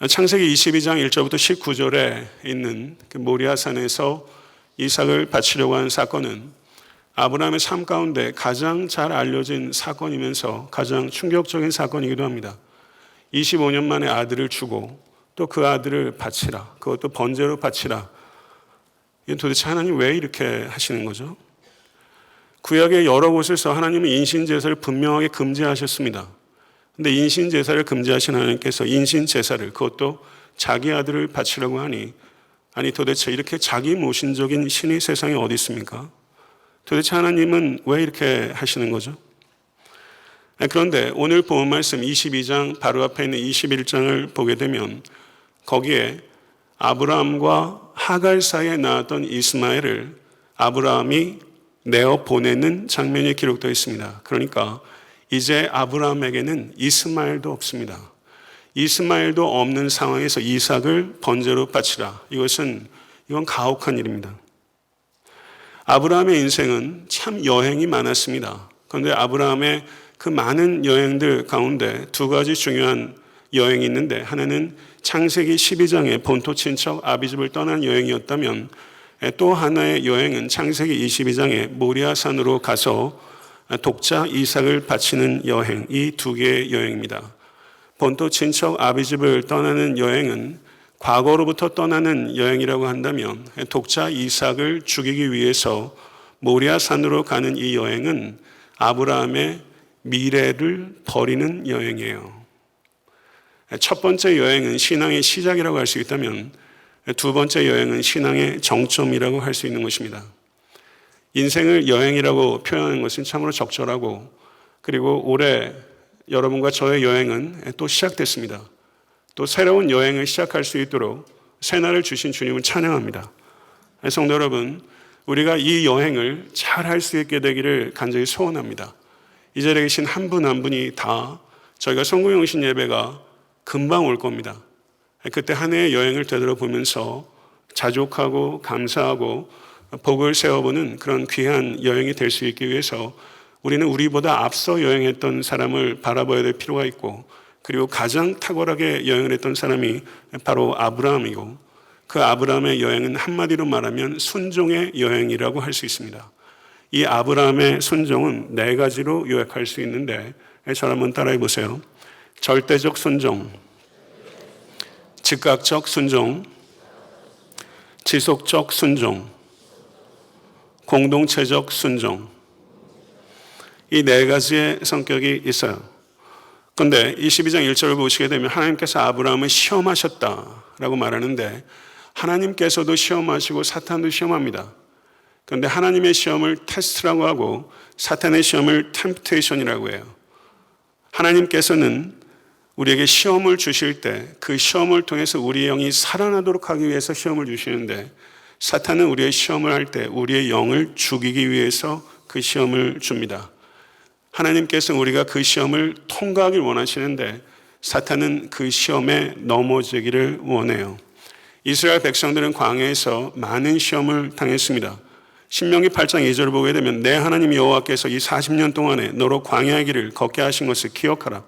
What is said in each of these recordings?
창세기 22장 1절부터 19절에 있는 그 모리아산에서 이삭을 바치려고 하는 사건은 아브라함의 삶 가운데 가장 잘 알려진 사건이면서 가장 충격적인 사건이기도 합니다. 25년 만에 아들을 주고 또 그 아들을 바치라, 그것도 번제로 바치라. 이게 도대체 하나님 왜 이렇게 하시는 거죠? 구약의 여러 곳에서 하나님은 인신제사를 분명하게 금지하셨습니다. 근데 인신제사를 금지하신 하나님께서 인신제사를, 그것도 자기 아들을 바치려고 하니, 아니 도대체 이렇게 자기 모신적인 신이 세상에 어디 있습니까? 도대체 하나님은 왜 이렇게 하시는 거죠? 그런데 오늘 본 말씀 22장 바로 앞에 있는 21장을 보게 되면 거기에 아브라함과 하갈 사이에 낳았던 이스마엘을 아브라함이 내어 보내는 장면이 기록되어 있습니다. 그러니까 이제 아브라함에게는 이스마엘도 없습니다. 이스마엘도 없는 상황에서 이삭을 번제로 바치라. 이건 가혹한 일입니다. 아브라함의 인생은 참 여행이 많았습니다. 그런데 아브라함의 그 많은 여행들 가운데 두 가지 중요한 여행이 있는데, 하나는 창세기 12장의 본토 친척 아비집을 떠난 여행이었다면 또 하나의 여행은 창세기 22장의 모리아산으로 가서 독자 이삭을 바치는 여행, 이 두 개의 여행입니다. 본토 친척 아비집을 떠나는 여행은 과거로부터 떠나는 여행이라고 한다면, 독자 이삭을 죽이기 위해서 모리아산으로 가는 이 여행은 아브라함의 미래를 버리는 여행이에요. 첫 번째 여행은 신앙의 시작이라고 할 수 있다면 두 번째 여행은 신앙의 정점이라고 할 수 있는 것입니다. 인생을 여행이라고 표현하는 것은 참으로 적절하고, 그리고 올해 여러분과 저의 여행은 또 시작됐습니다. 또 새로운 여행을 시작할 수 있도록 새날을 주신 주님을 찬양합니다. 성도 여러분, 우리가 이 여행을 잘 할 수 있게 되기를 간절히 소원합니다. 이 자리에 계신 한 분 한 분이 다 저희가 성공영신 예배가 금방 올 겁니다. 그때 한 해의 여행을 되돌아보면서 자족하고 감사하고 복을 세워보는 그런 귀한 여행이 될 수 있기 위해서 우리는 우리보다 앞서 여행했던 사람을 바라봐야 될 필요가 있고, 그리고 가장 탁월하게 여행을 했던 사람이 바로 아브라함이고, 그 아브라함의 여행은 한마디로 말하면 순종의 여행이라고 할 수 있습니다. 이 아브라함의 순종은 네 가지로 요약할 수 있는데, 저를 한번 따라해 보세요. 절대적 순종, 즉각적 순종, 지속적 순종, 공동체적 순종. 이 네 가지의 성격이 있어요. 그런데 22장 1절을 보시게 되면 하나님께서 아브라함을 시험하셨다라고 말하는데, 하나님께서도 시험하시고 사탄도 시험합니다. 그런데 하나님의 시험을 테스트라고 하고 사탄의 시험을 템프테이션이라고 해요. 하나님께서는 우리에게 시험을 주실 때 그 시험을 통해서 우리의 영이 살아나도록 하기 위해서 시험을 주시는데, 사탄은 우리의 시험을 할 때 우리의 영을 죽이기 위해서 그 시험을 줍니다. 하나님께서는 우리가 그 시험을 통과하길 원하시는데 사탄은 그 시험에 넘어지기를 원해요. 이스라엘 백성들은 광야에서 많은 시험을 당했습니다. 신명기 8장 2절을 보게 되면 내 하나님 여호와께서 이 40년 동안에 너로 광야의 길을 걷게 하신 것을 기억하라.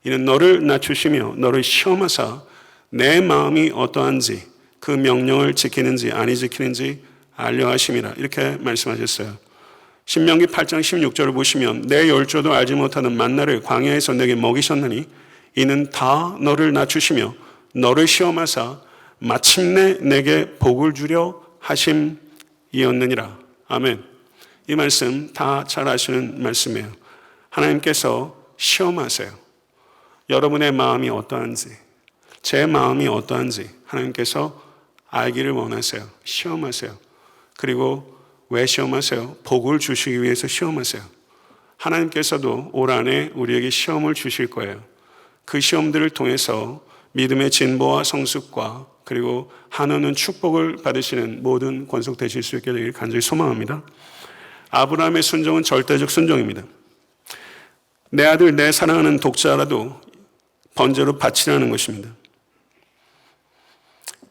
이는 너를 낮추시며 너를 시험하사 내 마음이 어떠한지 그 명령을 지키는지 아니 지키는지 알려 하심이라. 이렇게 말씀하셨어요. 신명기 8장 16절을 보시면 내 열조도 알지 못하는 만나를 광야에서 내게 먹이셨느니 이는 다 너를 낮추시며 너를 시험하사 마침내 내게 복을 주려 하심이었느니라. 아멘. 이 말씀 다 잘 아시는 말씀이에요. 하나님께서 시험하세요. 여러분의 마음이 어떠한지, 제 마음이 어떠한지 하나님께서 알기를 원하세요. 시험하세요. 그리고 왜 시험하세요? 복을 주시기 위해서 시험하세요. 하나님께서도 올 한해 우리에게 시험을 주실 거예요. 그 시험들을 통해서 믿음의 진보와 성숙과 그리고 한없는 축복을 받으시는 모든 권속 되실 수 있게 되기를 간절히 소망합니다. 아브라함의 순종은 절대적 순종입니다. 내 아들, 내 사랑하는 독자라도 번제로 바치라는 것입니다.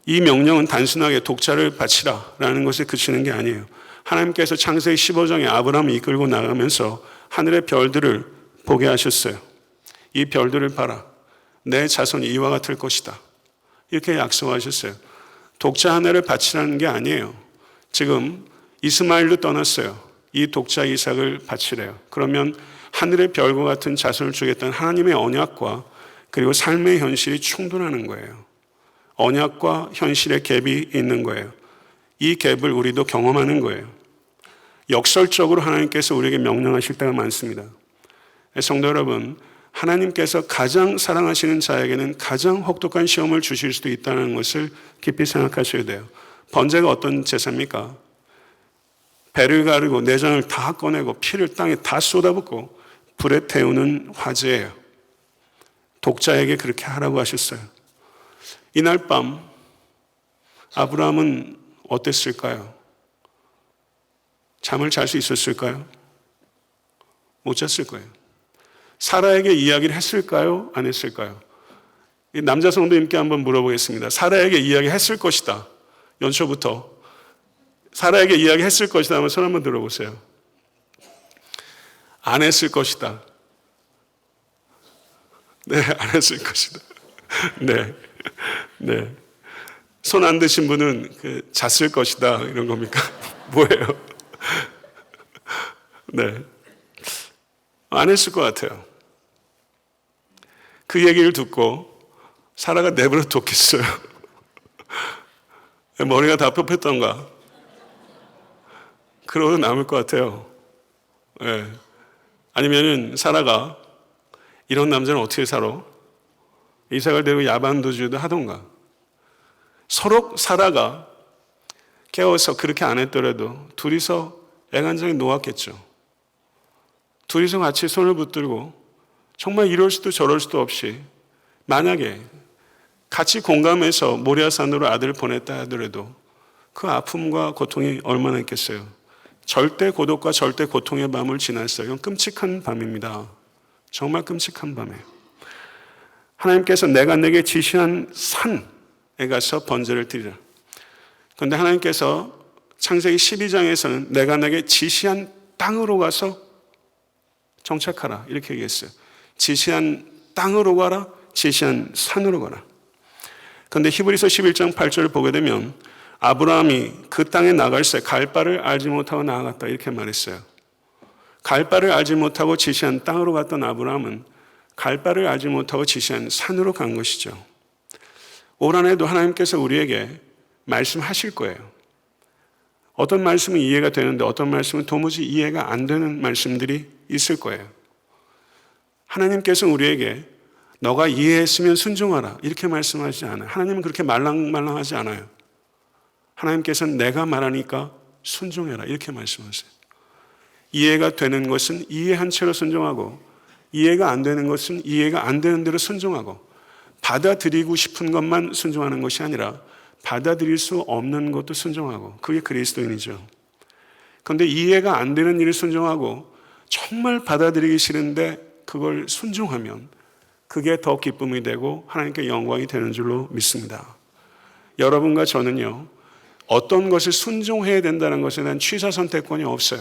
이 명령은 단순하게 독자를 바치라라는 것에 그치는 게 아니에요. 하나님께서 창세기 15장에 아브라함을 이끌고 나가면서 하늘의 별들을 보게 하셨어요. 이 별들을 봐라. 내 자손이 이와 같을 것이다. 이렇게 약속하셨어요. 독자 하나를 바치라는 게 아니에요. 지금 이스마엘도 떠났어요. 이 독자 이삭을 바치래요. 그러면 하늘의 별과 같은 자손을 주겠다는 하나님의 언약과 그리고 삶의 현실이 충돌하는 거예요. 언약과 현실의 갭이 있는 거예요. 이 갭을 우리도 경험하는 거예요. 역설적으로 하나님께서 우리에게 명령하실 때가 많습니다. 성도 여러분, 하나님께서 가장 사랑하시는 자에게는 가장 혹독한 시험을 주실 수도 있다는 것을 깊이 생각하셔야 돼요. 번제가 어떤 제사입니까? 배를 가르고 내장을 다 꺼내고 피를 땅에 다 쏟아붓고 불에 태우는 화제예요. 독자에게 그렇게 하라고 하셨어요. 이날 밤 아브라함은 어땠을까요? 잠을 잘 수 있었을까요? 못 잤을 거예요. 사라에게 이야기를 했을까요? 안 했을까요? 남자 성도님께 한번 물어보겠습니다. 사라에게 이야기했을 것이다. 연초부터 사라에게 이야기했을 것이다 하면 손 한번 들어보세요. 안 했을 것이다. 네, 안 했을 것이다. 네, 네. 손 안 드신 분은 잤을 것이다 이런 겁니까? 뭐예요? 네, 안 했을 것 같아요. 그 얘기를 듣고 사라가 내버려 뒀겠어요. 머리가 다 펴폈던가. 그러고 남을 것 같아요. 네. 아니면은 사라가 이런 남자는 어떻게 살아? 이삭을 데리고 야반도주도 하던가. 서로 사라가 깨워서 그렇게 안 했더라도 둘이서 애간장에 놓았겠죠. 둘이서 같이 손을 붙들고 정말 이럴 수도 저럴 수도 없이 만약에 같이 공감해서 모리아산으로 아들을 보냈다 하더라도 그 아픔과 고통이 얼마나 있겠어요. 절대 고독과 절대 고통의 밤을 지났어요. 이건 끔찍한 밤입니다. 정말 끔찍한 밤이에요. 하나님께서 내가 내게 지시한 산에 가서 번제를 드리라. 그런데 하나님께서 창세기 12장에서는 내가 내게 지시한 땅으로 가서 정착하라 이렇게 얘기했어요. 지시한 땅으로 가라, 지시한 산으로 가라. 그런데 히브리서 11장 8절을 보게 되면 아브라함이 그 땅에 나갈새 갈 바를 알지 못하고 나아갔다 이렇게 말했어요. 갈 바를 알지 못하고 지시한 땅으로 갔던 아브라함은 갈 바를 알지 못하고 지시한 산으로 간 것이죠. 올 한 해도 하나님께서 우리에게 말씀하실 거예요. 어떤 말씀은 이해가 되는데 어떤 말씀은 도무지 이해가 안 되는 말씀들이 있을 거예요. 하나님께서 우리에게 너가 이해했으면 순종하라 이렇게 말씀하지 않아요. 하나님은 그렇게 말랑말랑하지 않아요. 하나님께서는 내가 말하니까 순종해라 이렇게 말씀하세요. 이해가 되는 것은 이해한 채로 순종하고 이해가 안 되는 것은 이해가 안 되는 대로 순종하고 받아들이고 싶은 것만 순종하는 것이 아니라 받아들일 수 없는 것도 순종하고 그게 그리스도인이죠. 그런데 이해가 안 되는 일을 순종하고 정말 받아들이기 싫은데 그걸 순종하면 그게 더 기쁨이 되고 하나님께 영광이 되는 줄로 믿습니다. 여러분과 저는요, 어떤 것을 순종해야 된다는 것에 대한 취사 선택권이 없어요.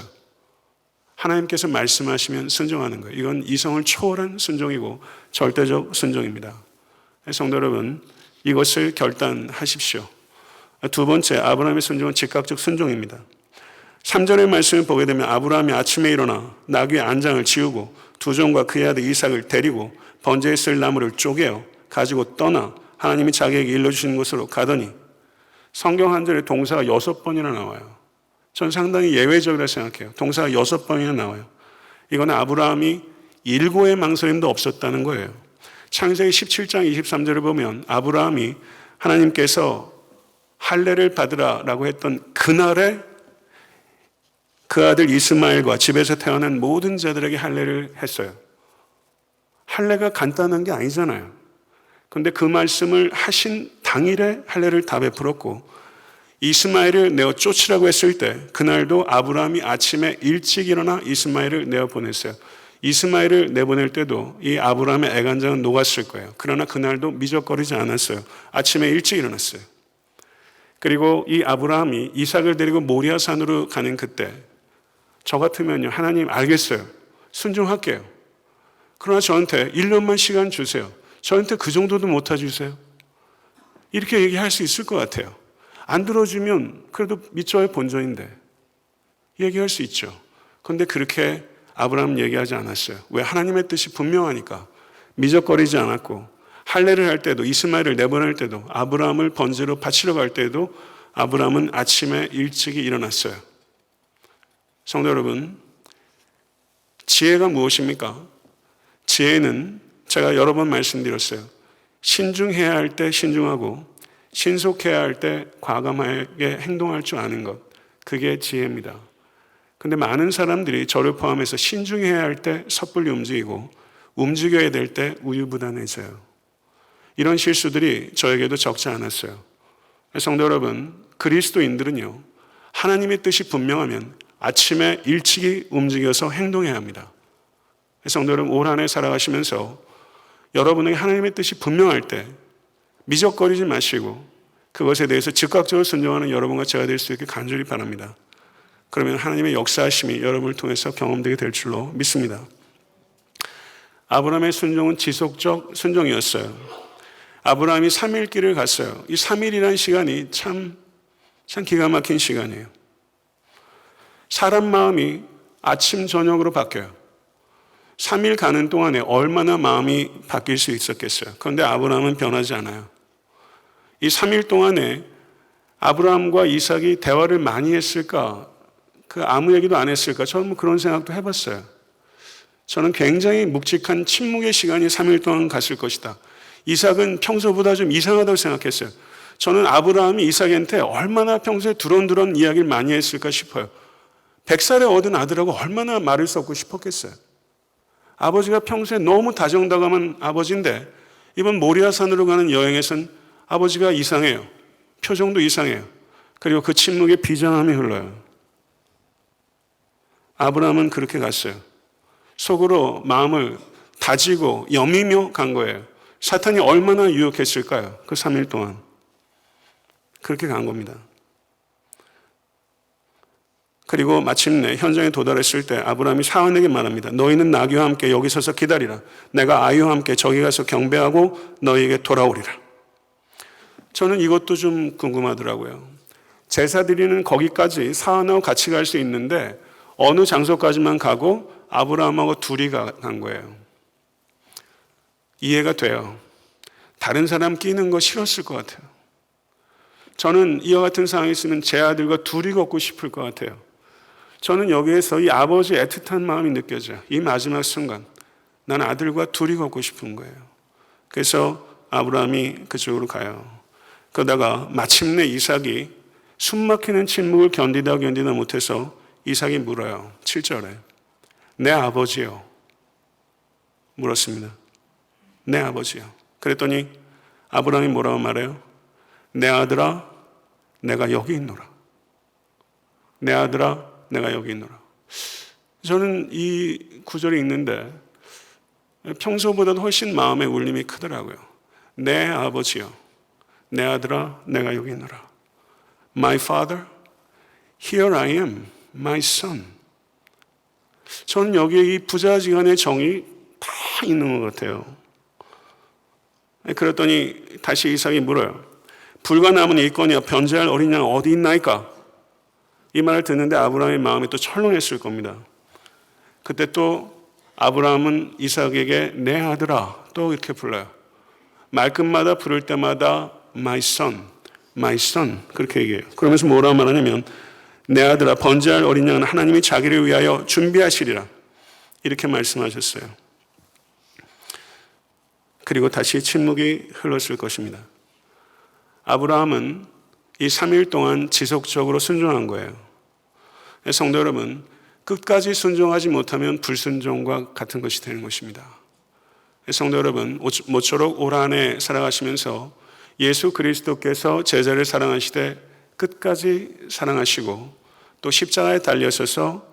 하나님께서 말씀하시면 순종하는 거예요. 이건 이성을 초월한 순종이고 절대적 순종입니다. 성도 여러분, 이것을 결단하십시오. 두 번째, 아브라함의 순종은 즉각적 순종입니다. 3절의 말씀을 보게 되면 아브라함이 아침에 일어나 나귀의 안장을 지우고 두 종과 그의 아들 이삭을 데리고 번제에 쓸 나무를 쪼개어 가지고 떠나 하나님이 자기에게 일러주시는 곳으로 가더니 성경 한 절에 동사가 6번이나 나와요. 전 상당히 예외적이라 생각해요. 동사가 6번이나 나와요. 이거는 아브라함이 일고의 망설임도 없었다는 거예요. 창세기 17장 23절을 보면 아브라함이 하나님께서 할례를 받으라라고 했던 그날에 그 아들 이스마엘과 집에서 태어난 모든 자들에게 할례를 했어요. 할례가 간단한 게 아니잖아요. 그런데 그 말씀을 하신 당일에 할례를 다 베풀었고 이스마엘을 내어 쫓으라고 했을 때 그날도 아브라함이 아침에 일찍 일어나 이스마엘을 내어 보냈어요. 이스마엘을 내보낼 때도 이 아브라함의 애간장은 녹았을 거예요. 그러나 그날도 미적거리지 않았어요. 아침에 일찍 일어났어요. 그리고 이 아브라함이 이삭을 데리고 모리아산으로 가는 그때 저 같으면요, 하나님 알겠어요. 순종할게요. 그러나 저한테 1년만 시간 주세요. 저한테 그 정도도 못 해주세요. 이렇게 얘기할 수 있을 것 같아요. 안 들어주면 그래도 믿져의 본전인데 얘기할 수 있죠. 그런데 그렇게 아브라함은 얘기하지 않았어요. 왜? 하나님의 뜻이 분명하니까. 미적거리지 않았고, 할례를 할 때도, 이스마엘을 내보낼 때도, 아브라함을 번제로 바치러 갈 때도 아브라함은 아침에 일찍이 일어났어요. 성도 여러분, 지혜가 무엇입니까? 지혜는 제가 여러 번 말씀드렸어요. 신중해야 할 때 신중하고 신속해야 할 때 과감하게 행동할 줄 아는 것, 그게 지혜입니다. 근데 많은 사람들이 저를 포함해서 신중해야 할 때 섣불리 움직이고 움직여야 될 때 우유부단해져요. 이런 실수들이 저에게도 적지 않았어요. 성도 여러분, 그리스도인들은요, 하나님의 뜻이 분명하면 아침에 일찍이 움직여서 행동해야 합니다. 성도 여러분, 올 한 해 살아가시면서 여러분에게 하나님의 뜻이 분명할 때 미적거리지 마시고 그것에 대해서 즉각적으로 순종하는 여러분과 제가 될 수 있게 간절히 바랍니다. 그러면 하나님의 역사하심이 여러분을 통해서 경험되게 될 줄로 믿습니다. 아브라함의 순종은 지속적 순종이었어요. 아브라함이 3일 길을 갔어요. 이 3일이라는 시간이 참 기가 막힌 시간이에요. 사람 마음이 아침 저녁으로 바뀌어요. 3일 가는 동안에 얼마나 마음이 바뀔 수 있었겠어요. 그런데 아브라함은 변하지 않아요. 이 3일 동안에 아브라함과 이삭이 대화를 많이 했을까? 아무 얘기도 안 했을까? 저는 뭐 그런 생각도 해봤어요. 저는 굉장히 묵직한 침묵의 시간이 3일 동안 갔을 것이다. 이삭은 평소보다 좀 이상하다고 생각했어요. 저는 아브라함이 이삭한테 얼마나 평소에 두런두런 이야기를 많이 했을까 싶어요. 100살에 얻은 아들하고 얼마나 말을 섞고 싶었겠어요. 아버지가 평소에 너무 다정다감한 아버지인데 이번 모리아산으로 가는 여행에선 아버지가 이상해요. 표정도 이상해요. 그리고 그 침묵에 비장함이 흘러요. 아브라함은 그렇게 갔어요. 속으로 마음을 다지고 여미며 간 거예요. 사탄이 얼마나 유혹했을까요? 그 3일 동안. 그렇게 간 겁니다. 그리고 마침내 현장에 도달했을 때 아브라함이 사환에게 말합니다. 너희는 나귀와 함께 여기 서서 기다리라. 내가 아이와 함께 저기 가서 경배하고 너희에게 돌아오리라. 저는 이것도 좀 궁금하더라고요. 제사 드리는 거기까지 사환하고 같이 갈 수 있는데 어느 장소까지만 가고 아브라함하고 둘이 간 거예요. 이해가 돼요. 다른 사람 끼는 거 싫었을 것 같아요. 저는 이와 같은 상황이 있으면 제 아들과 둘이 걷고 싶을 것 같아요. 저는 여기에서 이 아버지의 애틋한 마음이 느껴져요. 이 마지막 순간 난 아들과 둘이 걷고 싶은 거예요. 그래서 아브라함이 그쪽으로 가요. 그러다가 마침내 이삭이 숨막히는 침묵을 견디다 못해서 이삭이 물어요. 7절에 내 아버지요. 물었습니다. 내 아버지요. 그랬더니 아브라함이 뭐라고 말해요? 내 아들아 내가 여기 있노라. 내 아들아 내가 여기 있노라. 저는 이 구절이 읽는데 평소보다도 훨씬 마음의 울림이 크더라고요. 내 아버지요. 내 아들아 내가 여기 있노라. My father, here I am, my son. 저는 여기에 이 부자지간의 정이 다 있는 것 같아요. 그랬더니 다시 이삭이 물어요. 불과 남은 일거니와 변제할 어린 양 어디 있나이까? 이 말을 듣는데 아브라함의 마음이 또 철렁했을 겁니다. 그때 또 아브라함은 이삭에게 내 아들아 또 이렇게 불러요. 말끝마다 부를 때마다 my son, my son 그렇게 얘기해요. 그러면서 뭐라고 말하냐면 내 아들아 번제할 어린 양은 하나님이 자기를 위하여 준비하시리라 이렇게 말씀하셨어요. 그리고 다시 침묵이 흘렀을 것입니다. 아브라함은 이 3일 동안 지속적으로 순종한 거예요. 성도 여러분, 끝까지 순종하지 못하면 불순종과 같은 것이 되는 것입니다. 성도 여러분, 모쪼록 올 한 해 살아가시면서 예수 그리스도께서 제자를 사랑하시되 끝까지 사랑하시고 또 십자가에 달려서서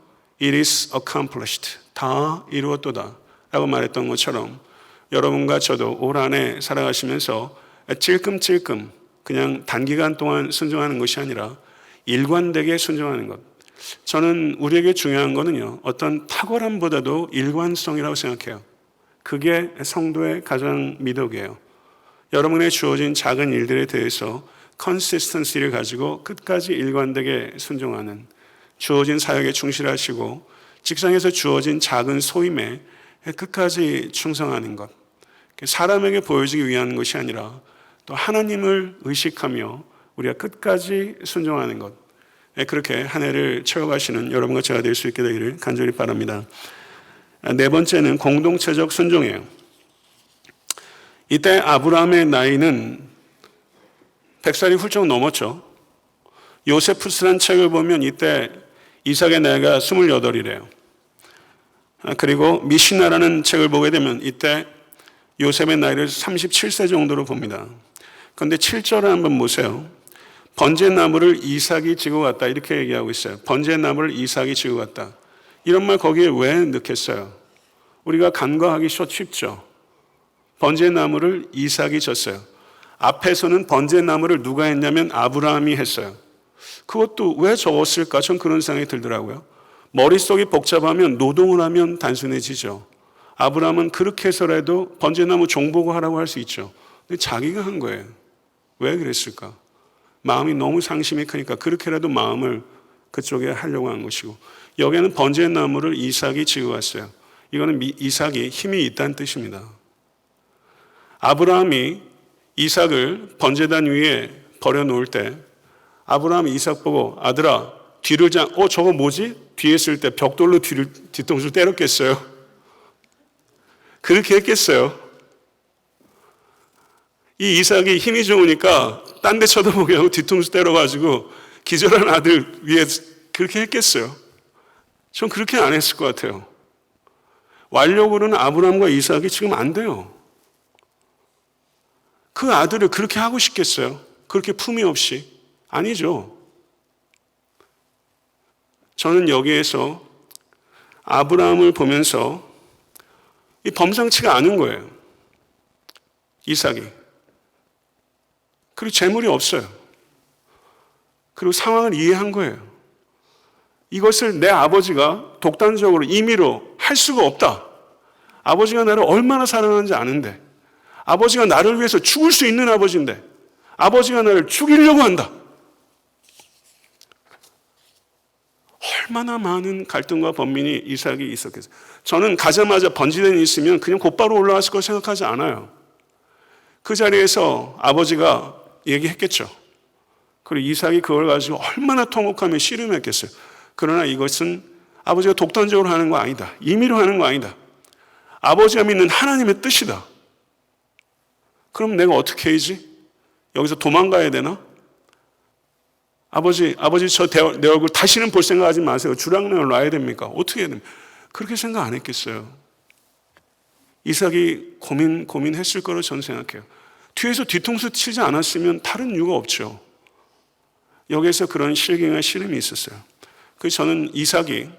It is accomplished. 다 이루었도다 라고 말했던 것처럼 여러분과 저도 올 한 해 살아가시면서 찔끔찔끔 그냥 단기간 동안 순종하는 것이 아니라 일관되게 순종하는 것. 저는 우리에게 중요한 거는요, 어떤 탁월함보다도 일관성이라고 생각해요. 그게 성도의 가장 미덕이에요. 여러분의 주어진 작은 일들에 대해서 컨시스턴시를 가지고 끝까지 일관되게 순종하는, 주어진 사역에 충실하시고 직장에서 주어진 작은 소임에 끝까지 충성하는 것, 사람에게 보여주기 위한 것이 아니라 또 하나님을 의식하며 우리가 끝까지 순종하는 것, 그렇게 한 해를 채워가시는 여러분과 제가 될 수 있게 되기를 간절히 바랍니다. 네 번째는 공동체적 순종이에요. 이때 아브라함의 나이는 100살이 훌쩍 넘었죠. 요세푸스라는 책을 보면 이때 이삭의 나이가 28이래요. 그리고 미시나라는 책을 보게 되면 이때 요셉의 나이를 37세 정도로 봅니다. 그런데 7절을 한번 보세요. 번제나무를 이삭이 지고 갔다, 이렇게 얘기하고 있어요. 번제나무를 이삭이 지고 갔다. 이런 말 거기에 왜 넣겠어요? 우리가 간과하기 쉽죠. 번제나무를 이삭이 졌어요. 앞에서는 번제나무를 누가 했냐면 아브라함이 했어요. 그것도 왜 적었을까? 전 그런 생각이 들더라고요. 머릿속이 복잡하면 노동을 하면 단순해지죠. 아브라함은 그렇게 해서라도 번제나무 종보고 하라고 할 수 있죠. 근데 자기가 한 거예요. 왜 그랬을까? 마음이 너무 상심이 크니까 그렇게라도 마음을 그쪽에 하려고 한 것이고, 여기에는 번제나무를 이삭이 지고 갔어요. 이거는 이삭이 힘이 있다는 뜻입니다. 아브라함이 이삭을 번제단 위에 버려놓을 때 아브라함이 이삭 보고 아들아 뒤를 저거 뭐지? 뒤에 있을 때 벽돌로 뒤통수를 때렸겠어요? 그렇게 했겠어요? 이 이삭이 힘이 좋으니까 딴 데 쳐다보게 하고 뒤통수 때려가지고 기절한 아들 위에 그렇게 했겠어요? 전 그렇게 안 했을 것 같아요. 완력으로는 아브라함과 이삭이 지금 안 돼요. 그 아들을 그렇게 하고 싶겠어요? 그렇게 품위 없이? 아니죠. 저는 여기에서 아브라함을 보면서 이 범상치가 않은 거예요. 이삭이. 그리고 재물이 없어요. 그리고 상황을 이해한 거예요. 이것을 내 아버지가 독단적으로 임의로 할 수가 없다. 아버지가 나를 얼마나 사랑하는지 아는데, 아버지가 나를 위해서 죽을 수 있는 아버지인데 아버지가 나를 죽이려고 한다. 얼마나 많은 갈등과 번민이 이삭이 있었겠어요. 저는 가자마자 번제단이 있으면 그냥 곧바로 올라갔을 거 생각하지 않아요. 그 자리에서 아버지가 얘기했겠죠. 그리고 이삭이 그걸 가지고 얼마나 통곡하며 씨름했겠어요. 그러나 이것은 아버지가 독단적으로 하는 거 아니다. 임의로 하는 거 아니다. 아버지가 믿는 하나님의 뜻이다. 그럼 내가 어떻게 해야지? 여기서 도망가야 되나? 아버지 내 얼굴 다시는 볼 생각하지 마세요. 주랑면을 놔야 됩니까? 어떻게 해야 됩니까? 그렇게 생각 안 했겠어요. 이삭이 고민했을 거로 저는 생각해요. 뒤에서 뒤통수 치지 않았으면 다른 이유가 없죠. 여기에서 그런 실갱과 씨름이 있었어요. 그래서 저는 이삭이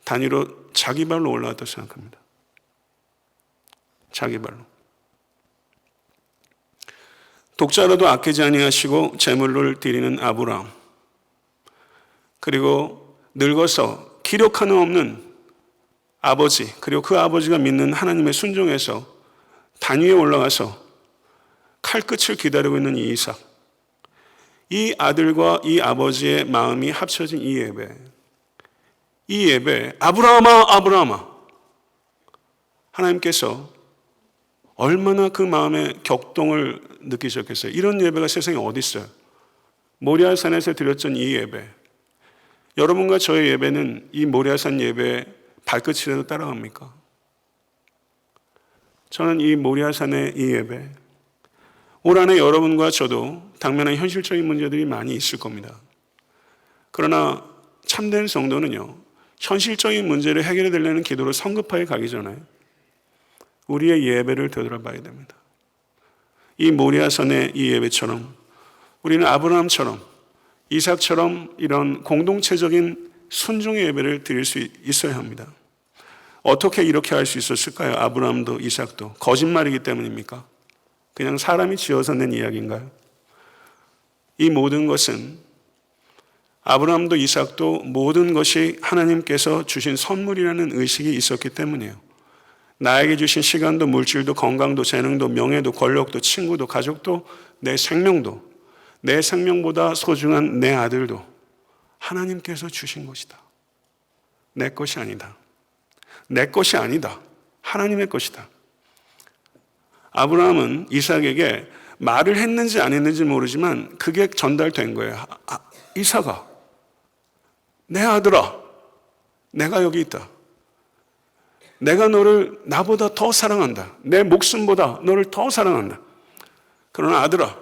단위로 자기 발로 올라왔다고 생각합니다. 자기 발로. 독자로도 아끼지 아니하시고 제물을 드리는 아브라함, 그리고 늙어서 기력 하나 없는 아버지, 그리고 그 아버지가 믿는 하나님의 순종에서 단 위에 올라가서 칼끝을 기다리고 있는 이 이삭, 이 아들과 이 아버지의 마음이 합쳐진 이 예배, 아브라함아, 하나님께서 얼마나 그 마음에 격동을 느끼셨겠어요. 이런 예배가 세상에 어디 있어요? 모리아산에서 드렸던 이 예배, 여러분과 저의 예배는 이 모리아산 예배의 발끝이라도 따라갑니까? 저는 이 모리아산의 이 예배, 올 한해 여러분과 저도 당면한 현실적인 문제들이 많이 있을 겁니다. 그러나 참된 성도는요, 현실적인 문제를 해결해 드리려는 기도로 성급하게 가기 전에 우리의 예배를 되돌아봐야 됩니다. 이 모리아산의 이 예배처럼 우리는 아브라함처럼 이삭처럼 이런 공동체적인 순종의 예배를 드릴 수 있어야 합니다. 어떻게 이렇게 할 수 있었을까요? 아브라함도 이삭도 거짓말이기 때문입니까? 그냥 사람이 지어서 낸 이야기인가요? 이 모든 것은 아브라함도 이삭도 모든 것이 하나님께서 주신 선물이라는 의식이 있었기 때문이에요. 나에게 주신 시간도 물질도 건강도 재능도 명예도 권력도 친구도 가족도 내 생명도 내 생명보다 소중한 내 아들도 하나님께서 주신 것이다. 내 것이 아니다. 내 것이 아니다. 하나님의 것이다. 아브라함은 이삭에게 말을 했는지 안 했는지 모르지만 그게 전달된 거예요. 이삭아, 내 아들아, 내가 여기 있다. 내가 너를 나보다 더 사랑한다. 내 목숨보다 너를 더 사랑한다. 그러나 아들아,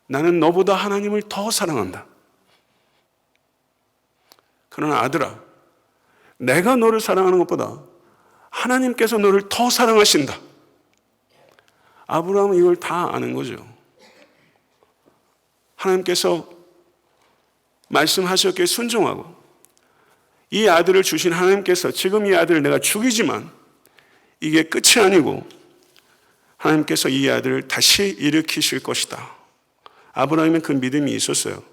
나는 너보다 하나님을 더 사랑한다. 그러나 아들아, 내가 너를 사랑하는 것보다 하나님께서 너를 더 사랑하신다. 아브라함은 이걸 다 아는 거죠. 하나님께서 말씀하셨기에 순종하고 이 아들을 주신 하나님께서 지금 이 아들을 내가 죽이지만 이게 끝이 아니고 하나님께서 이 아들을 다시 일으키실 것이다. 아브라함은 그 믿음이 있었어요.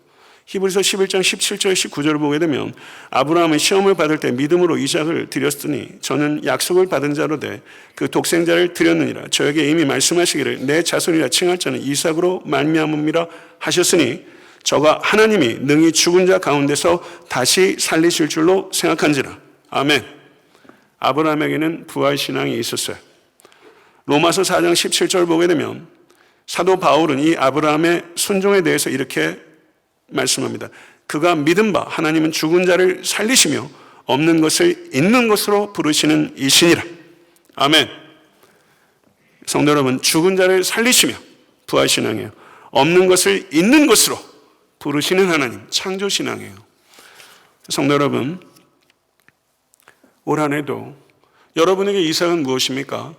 히브리서 11장 17절 19절을 보게 되면 아브라함은 시험을 받을 때 믿음으로 이삭을 드렸으니 저는 약속을 받은 자로 돼 그 독생자를 드렸느니라. 저에게 이미 말씀하시기를 내 자손이라 칭할 자는 이삭으로 말미암음이라 하셨으니 저가 하나님이 능히 죽은 자 가운데서 다시 살리실 줄로 생각한지라. 아멘. 아브라함에게는 부활신앙이 있었어요. 로마서 4장 17절 보게 되면 사도 바울은 이 아브라함의 순종에 대해서 이렇게 말씀합니다. 그가 믿은 바 하나님은 죽은 자를 살리시며 없는 것을 있는 것으로 부르시는 이시니라. 아멘. 성도 여러분, 죽은 자를 살리시며 부활신앙이에요. 없는 것을 있는 것으로 부르시는 하나님, 창조신앙이에요. 성도 여러분, 올 한 해도 여러분에게 이삭은 무엇입니까?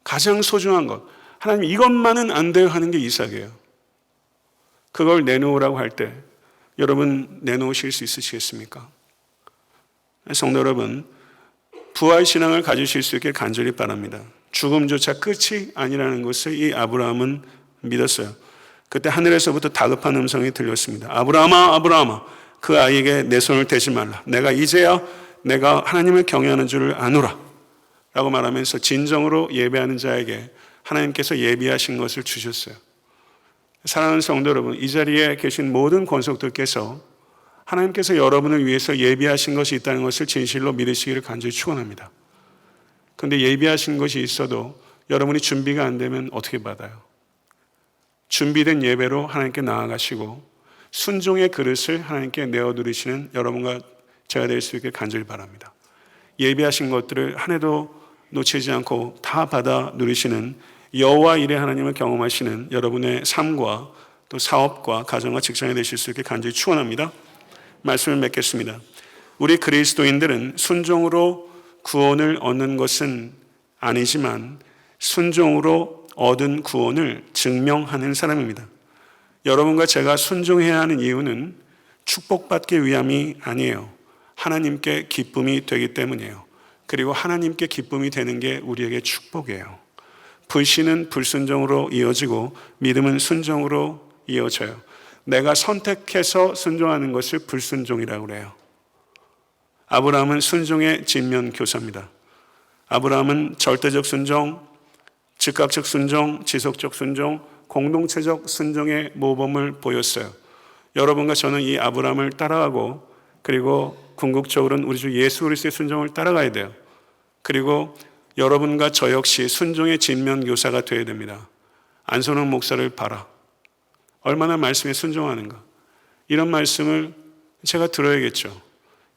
가장 소중한 것, 하나님 이것만은 안 돼요 하는 게 이삭이에요. 그걸 내놓으라고 할 때 여러분 내놓으실 수 있으시겠습니까? 성도 여러분, 부활신앙을 가지실 수 있게 간절히 바랍니다. 죽음조차 끝이 아니라는 것을 이 아브라함은 믿었어요. 그때 하늘에서부터 다급한 음성이 들렸습니다. 아브라함아, 아브라함아, 그 아이에게 내 손을 대지 말라. 내가 이제야 내가 하나님을 경외하는 줄을 아노라 라고 말하면서 진정으로 예배하는 자에게 하나님께서 예비하신 것을 주셨어요. 사랑하는 성도 여러분, 이 자리에 계신 모든 권속들께서 하나님께서 여러분을 위해서 예비하신 것이 있다는 것을 진실로 믿으시기를 간절히 축원합니다. 그런데 예비하신 것이 있어도 여러분이 준비가 안 되면 어떻게 받아요? 준비된 예배로 하나님께 나아가시고 순종의 그릇을 하나님께 내어드리시는 여러분과 제가 될 수 있게 간절히 바랍니다. 예비하신 것들을 한 해도 놓치지 않고 다 받아 누리시는 여호와 일의 하나님을 경험하시는 여러분의 삶과 또 사업과 가정과 직장에 되실 수 있게 간절히 축원합니다. 말씀을 맺겠습니다. 우리 그리스도인들은 순종으로 구원을 얻는 것은 아니지만 순종으로 얻은 구원을 증명하는 사람입니다. 여러분과 제가 순종해야 하는 이유는 축복받기 위함이 아니에요. 하나님께 기쁨이 되기 때문이에요. 그리고 하나님께 기쁨이 되는 게 우리에게 축복이에요. 불신은 불순종으로 이어지고 믿음은 순종으로 이어져요. 내가 선택해서 순종하는 것을 불순종이라고 그래요. 아브라함은 순종의 진면교사입니다. 아브라함은 절대적 순종, 즉각적 순종, 지속적 순종, 공동체적 순종의 모범을 보였어요. 여러분과 저는 이 아브라함을 따라가고 그리고 궁극적으로는 우리 주 예수 그리스도의 순종을 따라가야 돼요. 그리고 여러분과 저 역시 순종의 진면교사가 되어야 됩니다. 안선홍 목사를 봐라. 얼마나 말씀에 순종하는가. 이런 말씀을 제가 들어야겠죠.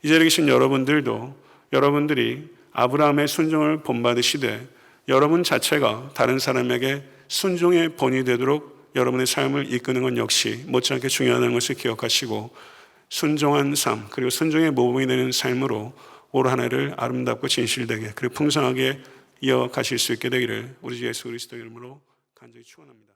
이 자리에 계신 여러분들도 여러분들이 아브라함의 순종을 본받으시되 여러분 자체가 다른 사람에게 순종의 본이 되도록 여러분의 삶을 이끄는 건 역시 못지않게 중요하다는 것을 기억하시고 순종한 삶 그리고 순종의 모범이 되는 삶으로 올 한 해를 아름답고 진실되게 그리고 풍성하게 이어가실 수 있게 되기를 우리 주 예수 그리스도의 이름으로 간절히 축원합니다.